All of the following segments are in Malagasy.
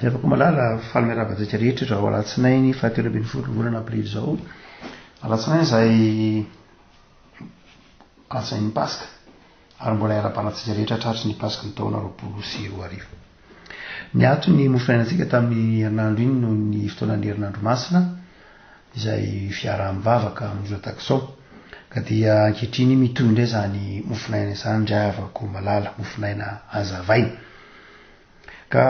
afaka malala falmiravadika rehetra zao alatsinainy fahatelo ambin'ny folo volana aprily zao alatsinainy zay alatsinainy paska ary mbola ara-panatsika rehetra tratry ny paska ny taona 2020 ny atony mofinainantsika tamin'ny herinandro iny no ny fotoanan'ny herinandro masina izay fiaraha-mivavaka mizoatakizao ka dia ankehitriny mitoy indray zany mofinaina izany ndray avako malala mofinaina azavaina ka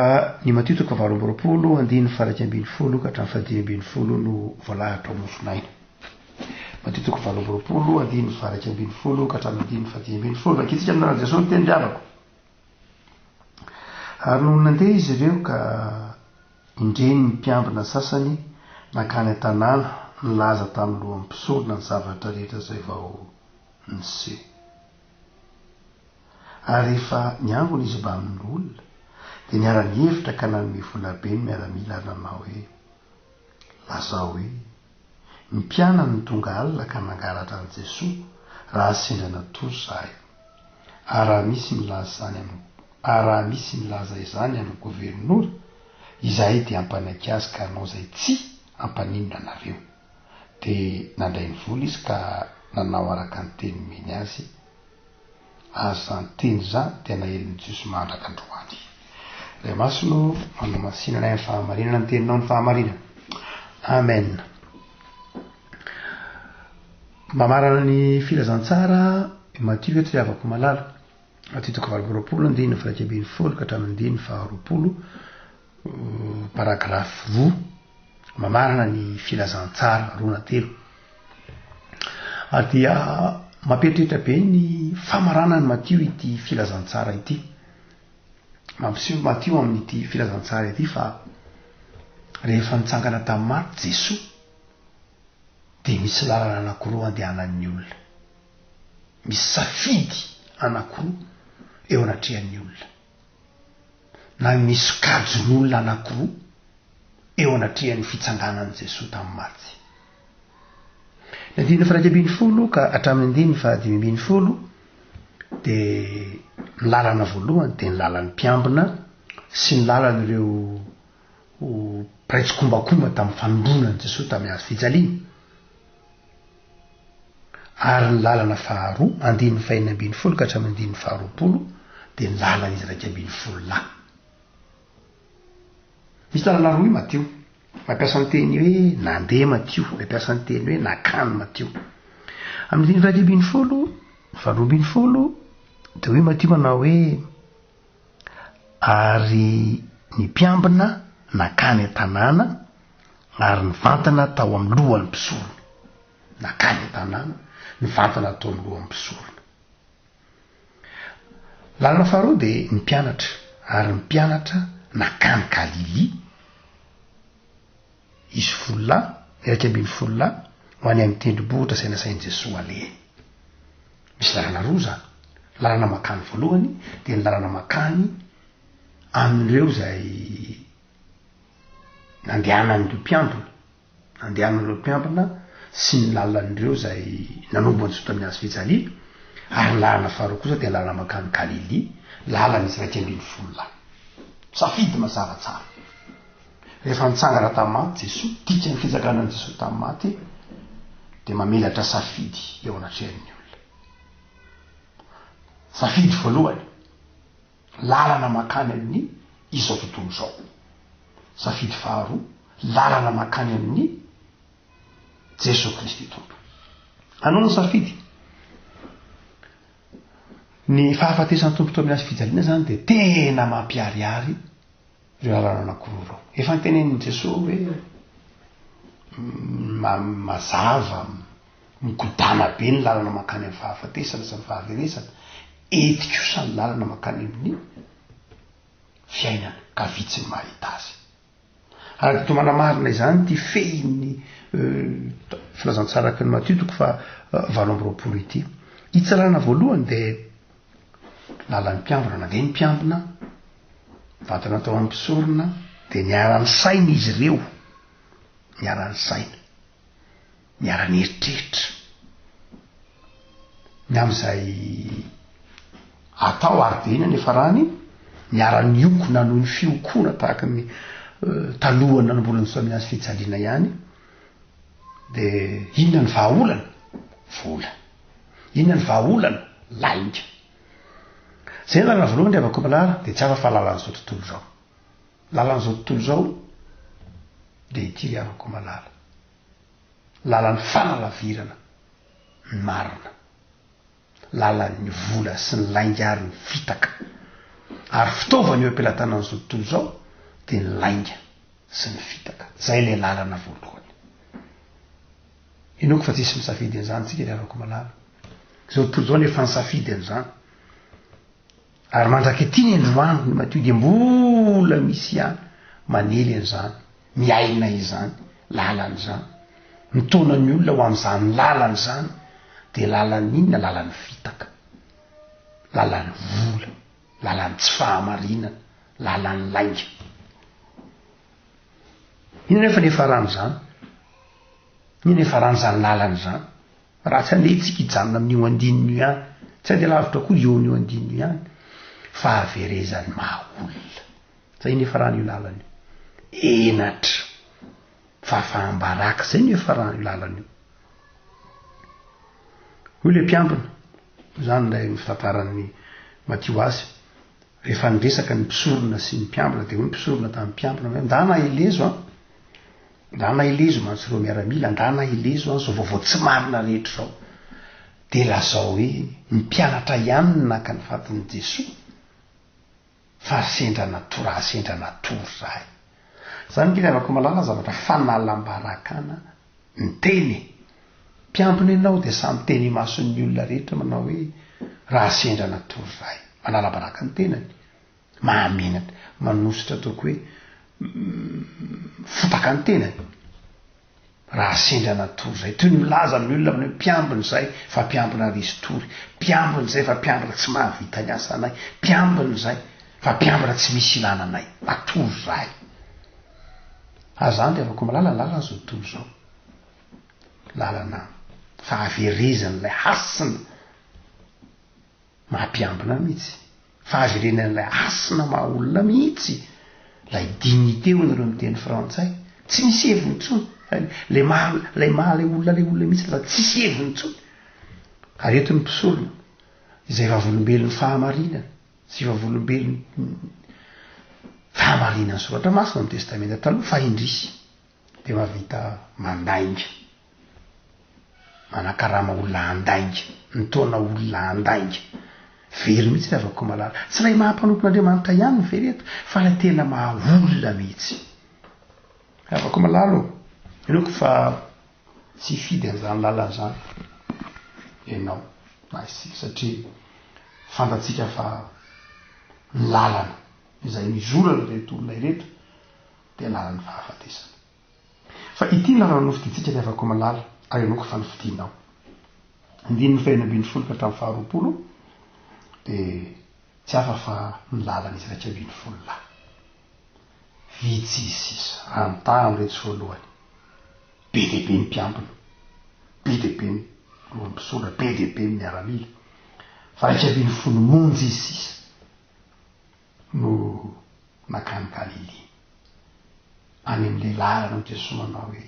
ny matitoko 2020 andiny faraky ambin'ny folo ka hatramin'ny fadimy ambin'ny folo no voalahatra mofinaina matitoko 2020 andiny faraky ambin'ny folo ka hatramin'ny andiny fadimy ambin'ny folo akitsika amin'ny raha Jesosy teny driavako ary no nandeha izy ireo ka indreny ny mpiambina sasany nakany an-tanàna nilaza tamin'ny lohan'ny mpisorona ny zavatra rehetra zay vao niseho ary rehefa niangona izy mba amin'ny olona dia niara-nihevitra ka nanome vola be ny miaramila nanao hoe lazao hoe ny mpianany ny tonga alina ka nangalatra an' Jesosy raha sendra natory zahay ary raha misy milaza izany amin'ny gouvernoura izahay dia ampanaika azy ka anao zay tsy ampaninona anareo dia nandray ny vola izy ka nanao araka ny teny meny azy azy zany teny zany dia nahelin'ny Jesosy mandraka androany ray masino manao masinana ny fahamarinana ny teninao ny fahamarinana amen. Mamarana ny filazantsara Matthieu eto avako malala matitoko 20 andiny faraky ambin'ny folo ka hatramin'ny andiny 20 paragrafy 2 mamarana ny filazantsara 2 dia mampieritreritra be ny famaranany Matthieu ity filazantsara ity mampiseho Matthieu amin'ity filazantsara ity fa rehefa nitsangana tamin'ny maty Jesosy dia misy lalana anankiroa andehanan'ny olona misy safidy anankiroa eo anatrehan'ny olona na misy kajin'olona anankiroa eo anatrehan'ny fitsanganan'i Jesosy tamin'ny maty ny andiny faraky ambin'ny folo ka hatramin'ny andiny fahadimy ambin'ny folo dia ny lalana voalohany dia ny lalan'ny mpiambina sy ny lalan'ireo praitsykombakomba tamin'ny fanondronan'i Jesosy tamin'ny hazo fijaliana ary ny lalana faharoa andiny fahenina ambin'ny folo ka hatramin'ny andiny 20 dia ny lalana izy raiky ambin'ny folo lahy misy lalana roa i Matthieu mampiasa ny teny hoe nandeha Matthieu mampiasa ny teny hoe nakany Matthieu amin'ny andiny raiky ambin'ny folo 20 dia hoe Matthieu manao hoe ary ny mpiambina nakany an-tanàna ary ny vantana tao amin'ny lohan'ny mpisorona nakany an-tanàna ny vantana tao amin'ny lohan'ny mpisorona lalana faharoa dia ny mpianatra ary ny mpianatra nakany Galili izy folo lahy raiky ambin'ny folo lahy ho any amin'ny tendrombohitra izay nasain'i Jesosy aleha misy lalana roa zany lalana makany voalohany dia ny lalana makany amin'ireo zay nandehanan'ireo mpiambina sy ny lalan'ireo zay nanombo ny Jesosy tamin'ny hazo fijaliana ary lalana faharoa kosa dia lalana makany Galili lalana izy raiky ambin'ny folo lahy safidy mazava tsara rehefa nitsangana tamin'ny maty Jesosy tika ny fitsakanan'i Jesosy tamin'ny maty dia mamelatra safidy eo anatrehan'ny olona safidy voalohany lalana makany amin'ny izao tontolo zao safidy faharoa lalana makany amin'ny Jesosy Kristy tompo anao ny safidy ny fahafatesan'ny tompo to amin'ny hazo fijaliana zany dia tena mampiariary ireo lalana anankiroa reo efa nytenenin'i Jesosy hoe mazava mikodana be ny lalana makany amin'ny fahafatesana sy ny fahaveresana etika kosa ny lalana makany amin'ny fiainana ka vitsy ny mahita azy ary to manamarina izany ty fehin'ny filazantsaraka ny Matthieu fa 20 ity itsy lalana voalohany dia lalan'ny mpiambina nandeha ny mpiambina vantana tao amin'ny mpisorona dia niara-ny saina izy ireo niara-ny saina niara-ny eritreritra ny amin'izay atao ary de ina nefa rany niara-ny okona noho ny fiokona tahaka ny talohana mbola nysoamina azy fijaliana ihany de inona ny vahaolana vola, inona ny vahaolana lainga. Zay lalana voalohany avako malala de tsy afa fa lalan'izao tontolo zao, lalan'izao tontolo zao de ity avako malala lalan'ny fanalavirana ny marina, lalan'ny vola sy ny lainga ary ny fitaka, ary fitaovana eo ampelantanan'izao tontolo zao de ny lainga sy ny fitaka. Zay le lalana voalohany. Inoko fa tsisy misafidy an'izany tsika le avako malala. Zao tontolo zao nefa nisafidy an'izany, ary mandraky ety ny androany ny matio de mbola misy ihany manely an'izany, miaina izany lalan'izany, mitonany olona ho amin'izany lalan'izany de lalan'inona, lalan'ny fitaka, lalan'ny vola, lalan'ny tsy fahamarinana, lalan'ny lainga. Ino nefa nefa ran'izany, ino nefa ran'izany lalan'izany, raha tsy andehtsika hijanona amin'io andininy io ihany, tsy ande lavitra koa eo n'io andininy io ihany, fahaverezan'ny mahaolona. Zay nefa ran'io lalana io, enatra fahafahambaraka, zay nefa ran'io lalana io. Hoy le mpiambina zany lay mitantaran'ny Matio azy, rehefa niresaka ny mpisorona sy ny mpiambina de hoy ny mpisorona tamin'ny mpiambina, ndana elezo a, ndana elezo mantsireo miaramila, ndana elezo a, zao vaovao tsy marina rehetra zao de lazao hoe ny mpianatra ihany ny naka ny fatin'i Jesosy fa sendra natoraha sendra natory zahay. Zany kely avako malala zavatra fanalambarakana ny teny. Mpiambina ianao de samy teny mason'ny olona rehetra manao hoe raha sendra natory zahay, manalambaraka ny tenany, mahamenatra, manositra ataoko hoe fotaka ny tenany, raha sendra natory zay. Toy ny milaza amin'ny olona manao mpiambina zay fa mpiambina ristory, mpiambina zay fa mpiambina tsy mahavita ny asa anay, mpiambina zay fa mpiambina tsy misy ilana anay, natory zahay. Azany de avako malala lalana zao tontolo zao, lalana fahaverezan'ilay hasina mahampiambina mihitsy, fahaverenan'ilay hasina mahaolona mihitsy, lay dignité hoanareo miteny frantsay, tsy misy heviny intsony, lay maha lay olona mihitsy fa tsy misy heviny intsony. Ary eto ny mpisorona izay vavolombelon'ny fahamarinana sy vavolombelon'ny fahamarinan'ny soratra masina amin'ny testamenta taloha fa indrisy de mahavita mandainga, manakarama olona andainga, nitaona olona andainga, very mihitsy le avako malala. Tsy lay mahampanompon'Andriamanitra ihany ny very eto, fa lay tena mahaolona mihitsy. Avako malalo enoko fa tsy fidy an'izany lalan'izany ianao na isika, satria fantatsika fa ny lalana izay mizorana reto olona ireto de lalan'ny fahafatesana. Fa ity lalana nofiditsika le avako malala, ary enoko fa nofidinao andininy faina ambin'ny folo ka hatramin'ny faharoapolo de tsy hafa fa ny lalana izy raika ambin'ny folo lahy. Vitsy izy sisa raha ny retsy voalohany, be dehibe ny mpiambina, be dehibe ny lohampisorona, be dehibe ny miaramila, fa raika ambin'ny folo monjy izy sisa no nakany Galily. Any amin'le lalana no Jesosy manao hoe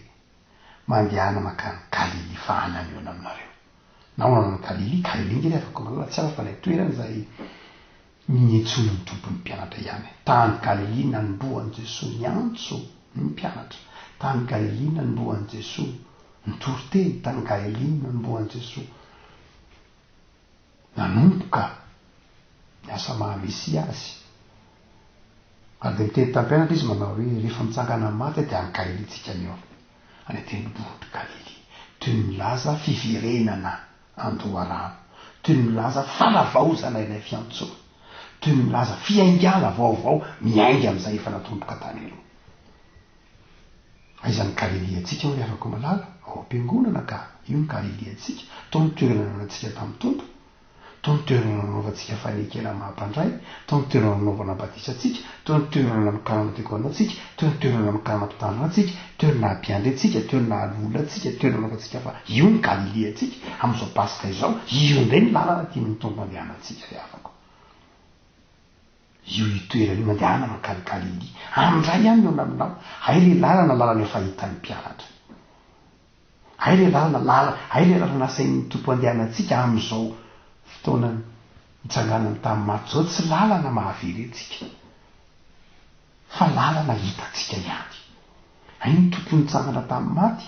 mandehana makany Galily fa any amiona aminareo. Na hoanana Galily, Galily ngely afaka malala, tsy afa fa lay toerana izay ninetsony ny tompony mpianatra ihany. Tany Galily nanombohan'i Jesosy niantso ny mpianatra, tany Galily nanombohan'i Jesosy nitory-teny, tany Galily nanombohan'i Jesosy nanomboka miasa maha-Mesia azy. Ary de miteny tam-pianatra izy manao hoe rehefa mitsangana maty de any Galily tsika miona, any tendrombohitry Galily, toy ny milaza fiverenana andoharano, toy ny milaza fanavaozana ilay fiantsoana, toy ny milaza fiaingana vaovao miainga amin'izay efa natomboka tany aloha. Aizany Galily atsika ho afaka malala ao am-piangonana ka io ny Galily atsika, toa ny toerana nanatsika tamin'ny tompo, toa ny toerana nanaovantsika fanekena mahampandray, toa ny toerana nanaovana batisa atsika, toa ny toerana namokarana tekona atsika, toa ny toerana namokarana mpitandrina atsika, toerana ampiandry atsika, toerana alola atsika, toerana nanaovantsika fa io ny Galily atsika amin'izao pasika izao, io ndray ny lalana tian'ny tompo andehana atsika re afaka. io itoerana io mandehana makalikaly ly amindray ihany eo aminao ay le lalana lalana fahitany mpianatra ay le lalana ay le lalana asain'ny tompo andehanantsika am'izao fotoana mitsanganany tamin'ny maty zao tsy lalana mahavery atsika fa lalana hitatsika ihany ay ny tompo nitsangana tamin'ny maty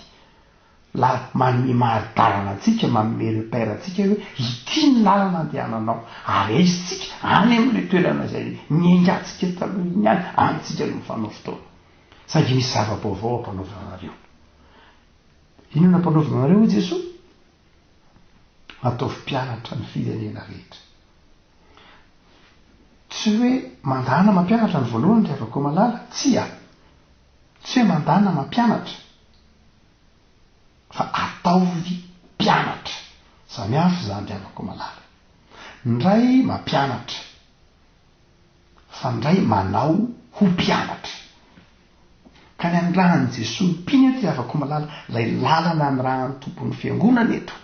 manome mahadarana atsika manome repère atsika hoe ity ny lalana andehananao ary aizitsika any amin'le toerana zay miengatsika taloha iny any anytsika no mifanao fotoana saingy misy zava-baovao ampanaovanareo ino na ampanaovanareo ho Jesosy ataovy mpianatra ny firenena rehetra tsy hoe mandana mampianatra ny voalohany rehefa koa malala tsy hoe mandana mampianatra fa ataovy mpianatra samihafa zany riavako malala ndray mampianatra fa ndray manao ho mpianatra ka ny any rahany Jesosy mpiny eto riavako malala lay lalana ny rahany tompony fiangonana eto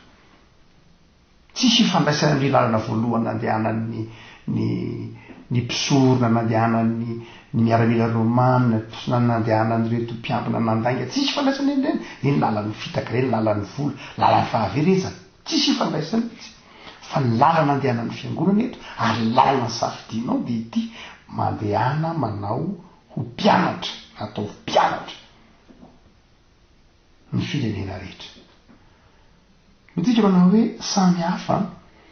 tsisy ifandraisana amin'ny lalana voalohany nandehanany ny mpisorona nandehanany ny miaramila romana nandehanany reto mpiampina nandainga tsisy ifandraisana ireny ny lalan'ny fitaka reny lalan'ny vola lalan'ny fahaverezana tsisy ifandraisana izy fa ny lalana andehanany fiangonana eto ary lalana safidinao de ity mandehana manao ho mpianatra atao mpianatra ny firenena rehetra mitsika manao hoe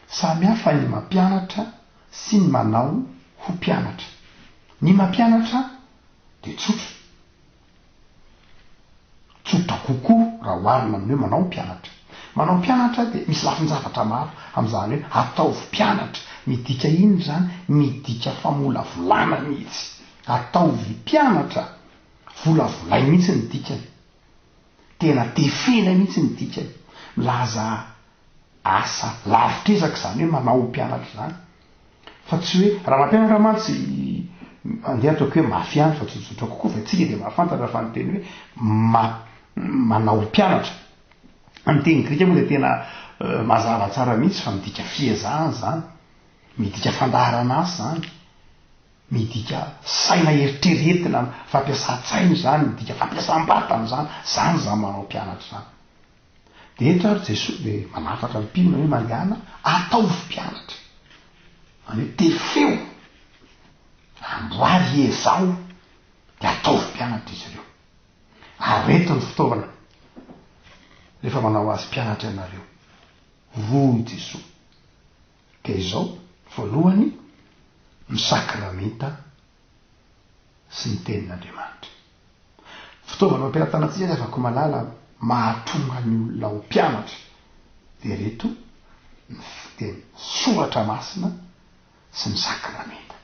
samihafa ny mampianatra sy ny manao ho mpianatra ny mampianatra de tsotra kokoa raha oharina amin'ny hoe manao mpianatra de misy lafin-javatra maro am'izany hoe ataovy mpianatra midika iny zany midika famolavolana mihitsy ataovy mpianatra volavolay mihitsy ny dikany tena tefena mihitsy ny dikany milaza asa lavitrezaka zany hoe manao mpianatra zany fa tsy hoe raha mampianatra mantsy andeha ataoko hoe mafianatra fa tsotsotra kokoa fa tsika de mahafantatra fa nyteny hoe manao mpianatra amin'ny teny grika moa de tena mazava tsara mihitsy fa midika fiezahana zany midika fandaharana asy zany midika saina eritreretina fampiasa-tsainy zany midika fampiasam-batana zany manao mpianatra zany de eto ary Jesosy de manafatra mpinona hoe mandehana ataovy mpianatra any hoe tefeo amboary ezao de ataovy mpianatra izy ireo areto ny fitaovana rehefa manao azy mpianatra ianareo voy Jesosy ka izao voalohany ny sakramenta sy ny tenin'Andriamanitra fitaovana mampianatanatsika de afaka malala mahatonga ny olona ho mpianatra de reto ny fiteny soratra masina sy ny sakramenta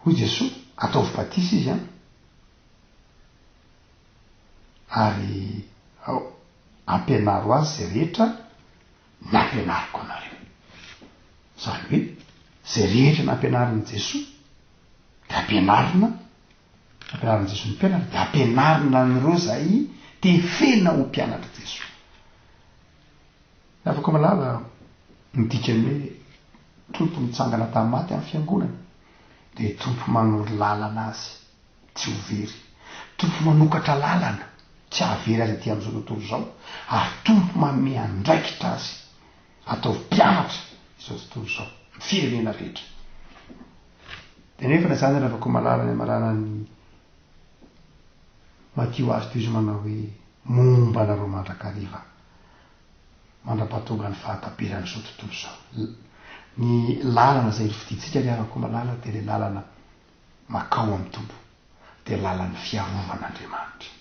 hoy Jesosy ataovy batisa izy ary ampianaro azy zay rehetra ny ampianariko anareo zany hoe zay rehetra nampianarin'i Jesosy de ampianarina Jesosy ny mpianatra de ampianarina nyreo zay tefena ho mpianatra Jesosy afaka malala midikany hoe tompo mitsangana tamin'ny maty amin'ny fiangonana de tompo manory lalana azy tsy ho very tompo manokatra lalana tsy hahavery azy aty am'izao tontolo zao ary tompo manome andraikitra azy atao mpianatra izao tontolo zao ny firenena rehetra de nefa na zany afaka malala ny maranany Matio azy toy izy manao hoe momba anareo mandrakariva mandrapahatonga ny fahataperany zao tontolo zao ny lalana zay fiditsika le afaka malala de le lalana makao amin'ny tompo de lalan'ny fiarovan'Andriamanitra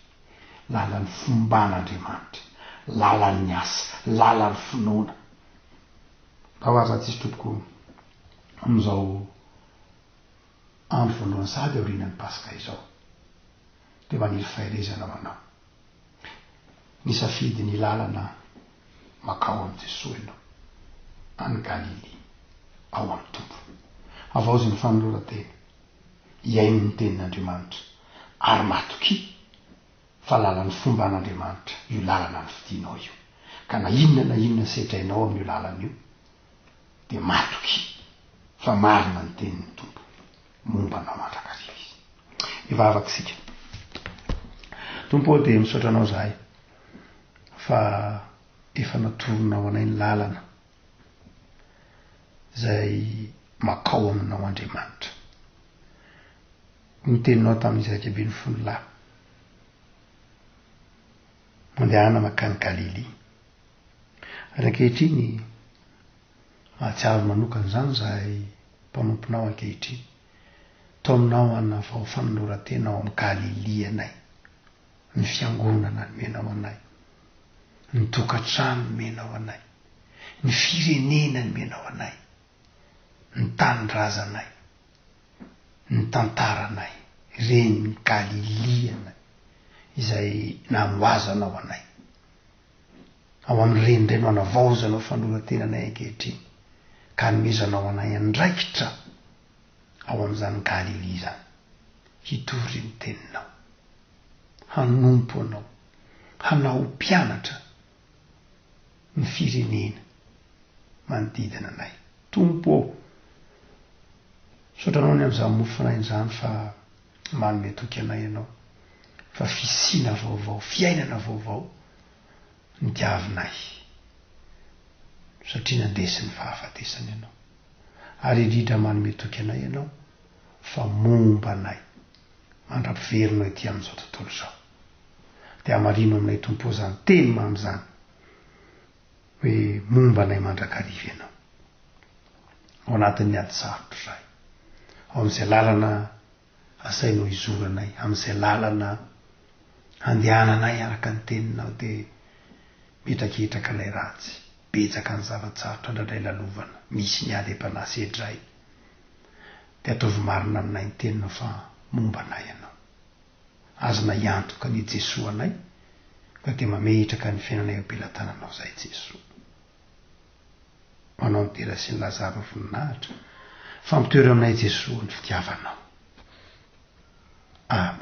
lalan'ny fomban'Andriamanitra lalan'ny asa lalan'ny finoana raha oary zatsisy tompoko am'izao andro voalohany sady aorinan'ny Paska izao de maniry faherezana manao ny safidy ny lalana makao amin'ny Jesosy ianao any Galily ao amin'ny tompo avao zy ny fanolora-tena iaino ny tenin'Andriamanitra ary matoky fa lalan'ny fomban'Andriamanitra io lalana ny fidinao io ka na inona setrainao amin'io lalana io de matoky fa marina ny tenin'ny tompo mombanao mandrakariva izy. Ivavakisika tompo dia misaotra anao zahay fa efa natoronao anay ny lalana zay makao aminao Andriamanitra. Ny teninao tamin'ny zakabe ny folo lahy mandehana makany Galily. Ankehitriny mahatsiaro manokana zany zahay mpanomponao ankehitriny. Tao aminao ana vao fanoloran-tenao amin'ny Galily anay, ny fiangonana nomenao anay, ny tokantrano nomenao anay, ny firenena nomenao anay, ny tanindrazanay, ny tantaranay, reny ny Galily anay izay namoazanao anay. Ao amin'ireny indray no anavaozanao fanoloran-tenanay ankehitriny ka nomezanao anay andraikitra ao amin'izany Galily zany. Hitory ny teninao, hanompo anao, hanao mpianatra ny firenena manodidina anay. Tompo saotranao ny amin'izany mofonay izany fa manome toky anay ianao, fa fisina vaovao, fiainana vaovao ny diavinay satria nandesy ny fahafatesany ianao. Ary indrindra manome toky anay ianao fa momba anay mandrapiverina ety amin'izao tontolo izao. Dia hamarino aminay tompo zany teny mamy zany hoe momba anay mandrakariva ianao ao anatin'ny ady sarotra izay, ao amin'izay lalana asainao izoranay, amin'izay lalana andehananay araka ny teninao, dia mitraketraka ilay ratsy, betsaka ny zavatsarotra andradray lalovana, misy ny ady empanasy edray. Dia ataovy marina aminay ny teninao fa momba anay ianao. Azona iantoka ny Jesosy anay ka dia mametraka ny fiainanay ampelantananao zay Jesosy. Manao ny tera sy ny Lazaro voninahitra, fampitoery aminay Jesosy ny fitiavanao. Amen.